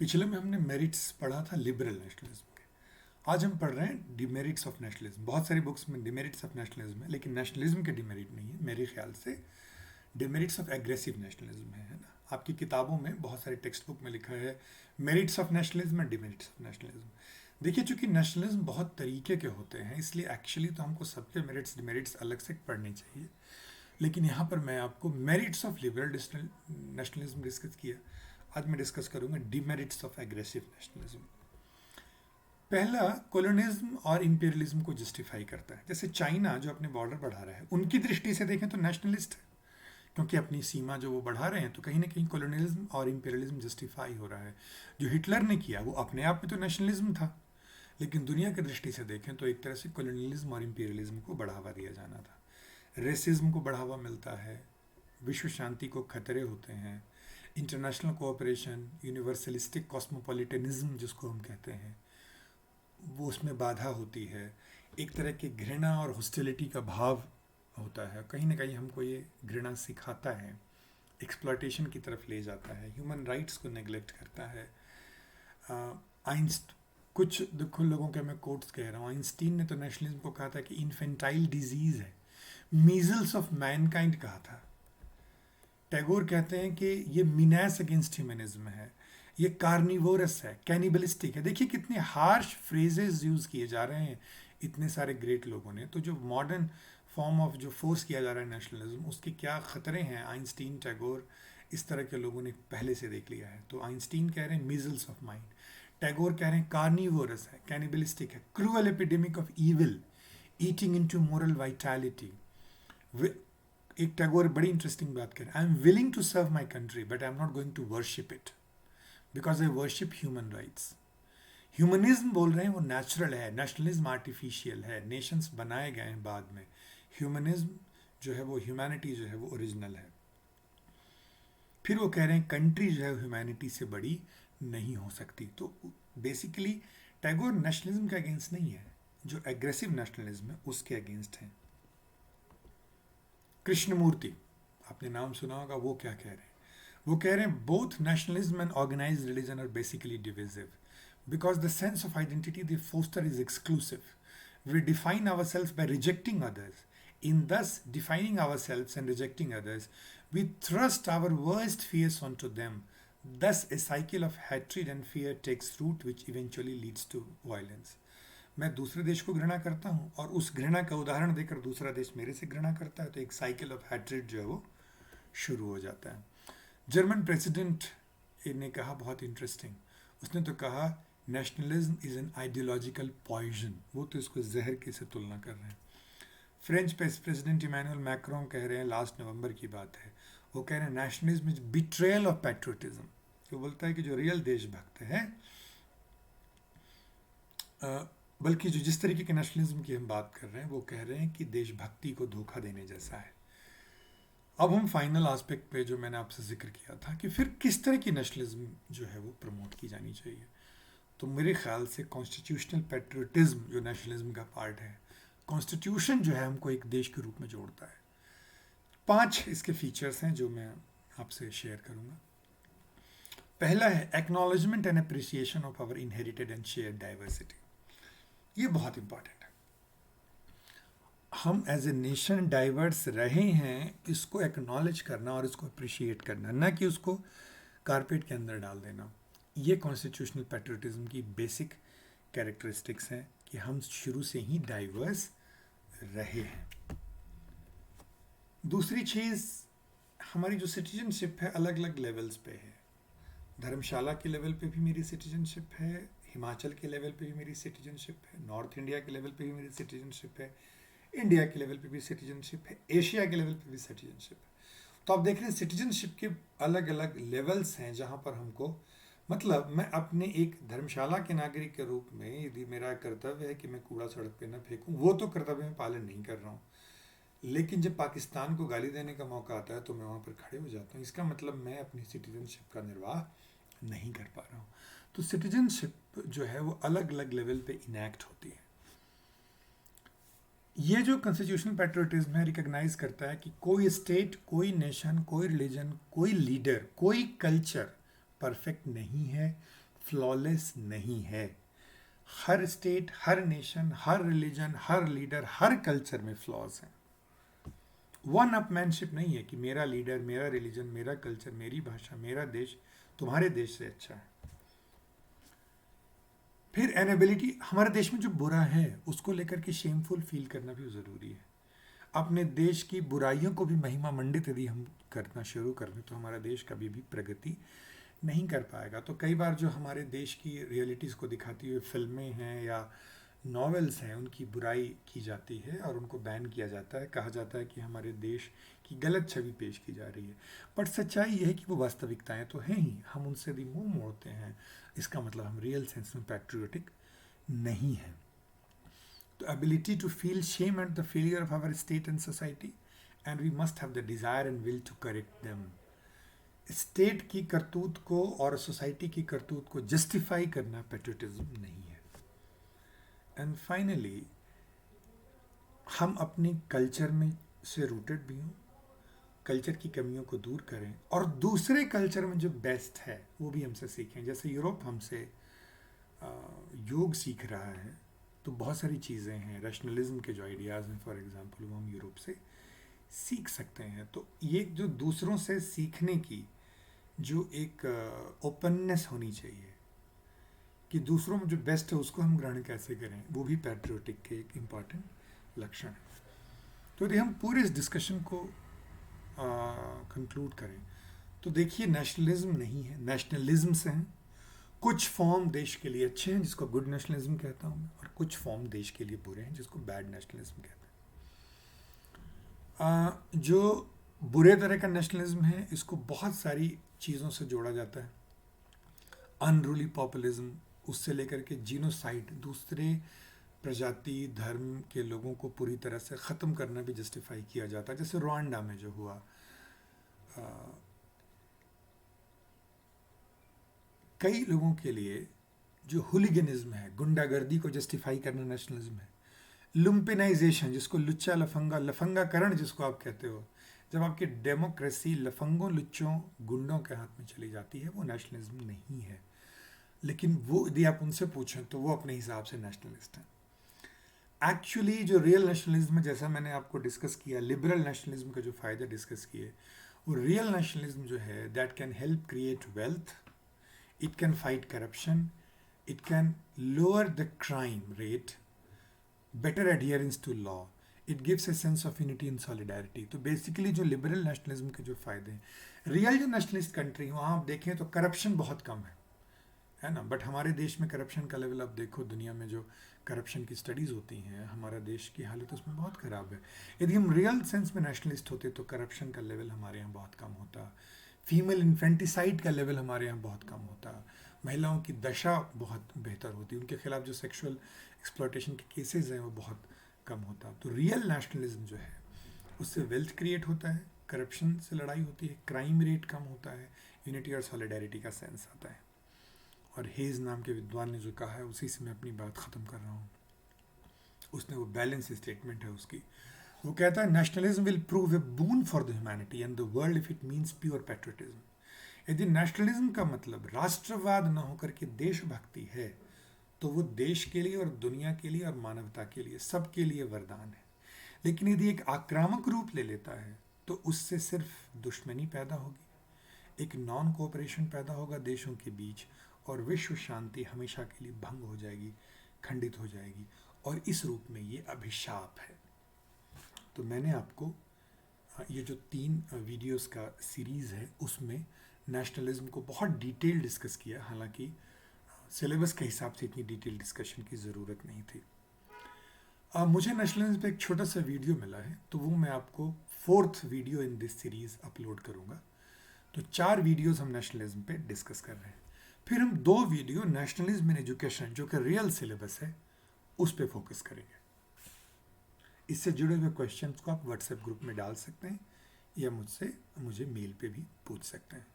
पिछले में हमने मेरिट्स पढ़ा था लिबरल नेशनलिज्म के। आज हम पढ़ रहे हैं डिमेरिट्स ऑफ नेशनलिज्म। बहुत सारी बुक्स में डिमेरिट्स ऑफ नेशनलिज्म है, लेकिन नेशनलिज्म के डिमेरिट नहीं है मेरे ख्याल से। डिमेरिट्स ऑफ एग्रेसिव नेशनलिज्म है ना। आपकी किताबों में बहुत सारी टेक्स्ट बुक में लिखा है merits of nationalism and demerits of nationalism. देखिए, चूंकि नेशनलिज्म बहुत तरीके के होते हैं, इसलिए एक्चुअली तो हमको सबके मेरिट्स डिमेरिट्स अलग से पढ़ने चाहिए। लेकिन यहाँ पर मैं आपको merits of liberal nationalism discuss किया। आज मैं डिस्कस करूंगा डिमेरिट्स ऑफ एग्रेसिव नेशनलिज्म। पहला, कॉलोनिज्म और इंपीरियलिज्म को जस्टिफाई करता है। जैसे चाइना जो अपने बॉर्डर बढ़ा रहा है, उनकी दृष्टि से देखें तो नेशनलिस्ट है, क्योंकि अपनी सीमा जो वो बढ़ा रहे हैं, तो कहीं ना कहीं कॉलोनिज्म और इंपीरियलिज्म जस्टिफाई हो रहा है। जो हिटलर ने किया वो अपने आप में तो नेशनलिज्म था, लेकिन दुनिया की दृष्टि से देखें तो एक तरह से कॉलोनियलिज्म और इंपीरियलिज्म को बढ़ावा दिया जाना था। रेसिज्म को बढ़ावा मिलता है, विश्व शांति को खतरे होते हैं, इंटरनेशनल कोऑपरेशन, यूनिवर्सलिस्टिक कॉस्मोपॉलिटनिज्म जिसको हम कहते हैं, वो उसमें बाधा होती है। एक तरह की घृणा और हॉस्टिलिटी का भाव होता है। कहीं ना कहीं हमको ये घृणा सिखाता है, एक्सप्लॉयटेशन की तरफ ले जाता है, ह्यूमन राइट्स को नेग्लेक्ट करता है। आइंस्ट कुछ दुख लोगों के मैं कोट्स कह रहा हूँ। आइंस्टीन ने तो नेशनलिज्म को कहा था कि इन्फेंटाइल डिजीज है, मीजल्स ऑफ मैनकाइंड कहा था। टैगोर कहते हैं कि ये मिनास अगेंस्ट ह्यूमनिज्म है, ये कार्निवोरस है, कैनिबलिस्टिक है। देखिए कितने हार्श फ्रेजेस यूज किए जा रहे हैं इतने सारे ग्रेट लोगों ने। तो जो मॉडर्न फॉर्म ऑफ जो फोर्स किया जा रहा है नेशनलिज्म, उसके क्या खतरे हैं, आइंस्टीन, टैगोर, इस तरह के लोगों ने पहले से देख लिया है। तो आइंस्टीन कह रहे हैं मीजल्स ऑफ माइंड, टैगोर कह रहे हैं कार्निवोरस है, कैनिबलिस्टिक है, cruel epidemic of evil, eating into moral vitality. एक टैगोर बड़ी इंटरेस्टिंग बात कर रहे हैं, I am willing to serve my country but I am not going to worship it because I worship human rights. Humanism बोल रहे हैं वो नेचुरल है, नेशनलिज्म आर्टिफिशियल है, नेशंस बनाए गए हैं बाद में। ह्यूमनिज्म जो है वो, ह्यूमैनिटी जो है वो ओरिजिनल है। फिर वो कह रहे हैं कंट्री जो है ह्यूमैनिटी से बड़ी नहीं हो सकती। तो बेसिकली टैगोर नेशनलिज्म के अगेंस्ट नहीं है, जो एग्रेसिव नेशनलिज्म है उसके अगेंस्ट है। कृष्णमूर्ति, आपने नाम सुना होगा, वो क्या कह रहे हैं? वो कह रहे हैं both nationalism and organised religion are basically divisive because the sense of identity they foster is exclusive. We define ourselves by rejecting others. In thus defining ourselves and rejecting others, we thrust our worst fears onto them. Thus, a cycle of hatred and fear takes root, which eventually leads to violence. मैं दूसरे देश को घृणा करता हूँ और उस घृणा का उदाहरण देकर दूसरा देश मेरे से घृणा करता है, तो एक साइकिल ऑफ हैट्रेड जो है वो शुरू हो जाता है। जर्मन प्रेसिडेंट ने कहा, बहुत इंटरेस्टिंग, उसने तो कहा nationalism is an ideological poison. वो तो इसको जहर की से तुलना कर रहे हैं। फ्रेंच प्रेसिडेंट इमैनुअल मैक्रोन कह रहे हैं, लास्ट नवंबर की बात है, वो कह रहे हैं nationalism is betrayal of patriotism. वो बोलता है कि जो रियल देशभक्त है, बल्कि जो जिस तरीके के नेशनलिज्म की हम बात कर रहे हैं, वो कह रहे हैं कि देशभक्ति को धोखा देने जैसा है। अब हम फाइनल एस्पेक्ट पे जो मैंने आपसे जिक्र किया था कि फिर किस तरह की नेशनलिज्म जो है वो प्रमोट की जानी चाहिए, तो मेरे ख्याल से कॉन्स्टिट्यूशनल पैट्रियोटिज्म जो नेशनलिज्म का पार्ट है, कॉन्स्टिट्यूशन जो है हमको एक देश के रूप में जोड़ता है। 5 इसके फीचर्स हैं जो मैं आपसे शेयर करूंगा। पहला है acknowledgement and appreciation of our inherited and shared diversity. ये बहुत इंपॉर्टेंट है। हम एज ए नेशन डाइवर्स रहे हैं, इसको एक्नॉलेज करना और इसको अप्रिशिएट करना, ना कि उसको कारपेट के अंदर डाल देना। ये कॉन्स्टिट्यूशनल पैट्रियोटिज्म की बेसिक कैरेक्टरिस्टिक्स हैं कि हम शुरू से ही डाइवर्स रहे हैं। दूसरी चीज़, हमारी जो सिटीजनशिप है अलग अलग लेवल्स पे है। धर्मशाला के लेवल पे भी मेरी सिटीजनशिप है, हिमाचल के लेवल पे भी मेरी सिटीजनशिप है, नॉर्थ इंडिया के लेवल पे भी मेरी सिटीजनशिप है, इंडिया के लेवल पे भी सिटीजनशिप है, एशिया के लेवल पे भी सिटीजनशिप है। तो आप देख रहे हैं सिटीजनशिप के अलग अलग लेवल्स हैं, जहाँ पर हमको, मतलब मैं अपने एक धर्मशाला के नागरिक के रूप में यदि मेरा कर्तव्य है कि मैं कूड़ा सड़क पे न फेंकूं, वो तो कर्तव्य मैं पालन नहीं कर रहा हूँ, लेकिन जब पाकिस्तान को गाली देने का मौका आता है तो मैं वहाँ पर खड़े हो जाता हूँ। इसका मतलब मैं अपनी सिटीजनशिप का निर्वाह नहीं कर पा रहा हूँ। तो सिटीजनशिप जो है वो अलग अलग लेवल पे इनैक्ट होती है। ये जो कॉन्स्टिट्यूशनल पैट्रियोटिज्म है, रिकॉग्नाइज करता है कि कोई स्टेट, कोई नेशन, कोई रिलीजन, कोई लीडर, कोई कल्चर परफेक्ट नहीं है, फ्लॉलेस नहीं है। हर स्टेट, हर नेशन, हर रिलीजन, हर लीडर, हर कल्चर में फ्लॉज हैं। वन अपमैनशिप नहीं है कि मेरा लीडर, मेरा रिलीजन, मेरा कल्चर, मेरी भाषा, मेरा देश तुम्हारे देश से अच्छा है। फिर एनेबिलिटी, हमारे देश में जो बुरा है उसको लेकर के शेमफुल फील करना भी ज़रूरी है। अपने देश की बुराइयों को भी महिमा मंडित यदि हम करना शुरू कर दें तो हमारा देश कभी भी प्रगति नहीं कर पाएगा। तो कई बार जो हमारे देश की रियलिटीज़ को दिखाती हुई फिल्में हैं या नॉवेल्स हैं, उनकी बुराई की जाती है और उनको बैन किया जाता है। कहा जाता है कि हमारे देश की गलत छवि पेश की जा रही है। बट सच्चाई यह है कि वो वास्तविकताएं तो हैं ही, हम उनसे यदि मुंह मोड़ते हैं इसका मतलब हम रियल सेंस में पैट्रियोटिक नहीं हैं। तो ability to feel shame at the failure of our state and society, and we must have the desire and will to correct them. State की करतूत को और सोसाइटी की करतूत को जस्टिफाई करना पैट्रियोटिज्म नहीं है। एंड फाइनली, हम अपनी कल्चर में से रूटेड भी हों, कल्चर की कमियों को दूर करें और दूसरे कल्चर में जो बेस्ट है वो भी हमसे सीखें। जैसे यूरोप हमसे योग सीख रहा है, तो बहुत सारी चीज़ें हैं, रैशनलिज्म के जो आइडियाज़ हैं फॉर एग्जांपल, वो हम यूरोप से सीख सकते हैं। तो ये जो दूसरों से सीखने की जो एक ओपननेस होनी चाहिए कि दूसरों में जो बेस्ट है उसको हम ग्रहण कैसे करें, वो भी पैट्रियोटिक के एक इम्पॉर्टेंट लक्षण है। तो यदि हम पूरे इस डिस्कशन को कंक्लूड करें तो देखिए, नेशनलिज्म नहीं है, नेशनलिज्म्स हैं। कुछ फॉर्म देश के लिए अच्छे हैं जिसको गुड नेशनलिज्म कहता हूँ मैं, और कुछ फॉर्म देश के लिए बुरे हैं जिसको बैड नेशनलिज्म कहते हैं। जो बुरे तरह का नेशनलिज्म है इसको बहुत सारी चीज़ों से जोड़ा जाता है। अनरूली पॉपुलिज्म, उससे लेकर के जीनोसाइड, दूसरे प्रजाति धर्म के लोगों को पूरी तरह से ख़त्म करना भी जस्टिफाई किया जाता है। जैसे रुआंडा में जो हुआ, कई लोगों के लिए जो हुलिगनिज्म है, गुंडागर्दी को जस्टिफाई करना नेशनलिज्म है। लुम्पिनाइजेशन, जिसको लुच्चा लफंगा, लफंगाकरण जिसको आप कहते हो, जब आपकी डेमोक्रेसी लफंगों, लुच्चों, गुंडों के हाथ में चली जाती है, वो नेशनलिज्म नहीं है। लेकिन वो यदि आप उनसे पूछें तो वो अपने हिसाब से नेशनलिस्ट हैं। एक्चुअली जो रियल नेशनलिज्म है, जैसा मैंने आपको डिस्कस किया, लिबरल नेशनलिज्म का जो फ़ायदे डिस्कस किए, वो रियल नेशनलिज्म जो है that can help create wealth, it can fight corruption, it can lower the crime rate, better adherence to law, it gives a sense of unity and solidarity. तो basically जो liberal nationalism के जो फ़ायदे हैं, real जो nationalist country वहाँ आप देखें तो करप्शन बहुत कम है ना। बट हमारे देश में करप्शन का लेवल आप देखो, दुनिया में जो करप्शन की स्टडीज़ होती हैं, हमारा देश की हालत उसमें बहुत ख़राब है। यदि हम रियल सेंस में नेशनलिस्ट होते तो करप्शन का लेवल हमारे यहाँ बहुत कम होता, फीमेल इन्फेंटिसाइड का लेवल हमारे यहाँ बहुत कम होता, महिलाओं की दशा बहुत बेहतर होती, उनके खिलाफ जो सेक्सुअल एक्सप्लॉयटेशन के केसेस हैं वो बहुत कम होता। तो रियल नेशनलिज्म जो है उससे वेल्थ क्रिएट होता है, करप्शन से लड़ाई होती है, क्राइम रेट कम होता है, यूनिटी और सॉलिडारिटी का सेंस आता है। और हेज नाम के विद्वान ने जो कहा है उसी से मैं अपनी बात ख़त्म कर रहा हूँ। उसने वो बैलेंस स्टेटमेंट है उसकी, वो कहता है nationalism will prove A boon for the humanity and the world if it means pure patriotism. यदि नेशनलिज्म का मतलब राष्ट्रवाद न होकर के देशभक्ति है तो वो देश के लिए और दुनिया के लिए और मानवता के लिए, सबके लिए वरदान है। लेकिन यदि एक आक्रामक रूप ले लेता है तो उससे सिर्फ दुश्मनी पैदा होगी, एक नॉन कोऑपरेशन पैदा होगा देशों के बीच, और विश्व शांति हमेशा के लिए भंग हो जाएगी, खंडित हो जाएगी। और इस रूप में ये अभिशाप है। तो मैंने आपको ये जो 3 वीडियोस का सीरीज़ है उसमें नेशनलिज्म को बहुत डिटेल डिस्कस किया, हालांकि सिलेबस के हिसाब से इतनी डिटेल डिस्कशन की ज़रूरत नहीं थी। मुझे नेशनलिज्म पे एक छोटा सा वीडियो मिला है, तो वो मैं आपको 4th video in this series upload करूँगा। तो 4 वीडियोस हम नेशनलिज्म पे डिस्कस कर रहे हैं। फिर हम 2 वीडियो नेशनलिज्म इन एजुकेशन, जो कि रियल सिलेबस है, उस पर फोकस करेंगे। इससे जुड़े हुए क्वेश्चंस को आप व्हाट्सएप ग्रुप में डाल सकते हैं या मुझे मेल पे भी पूछ सकते हैं।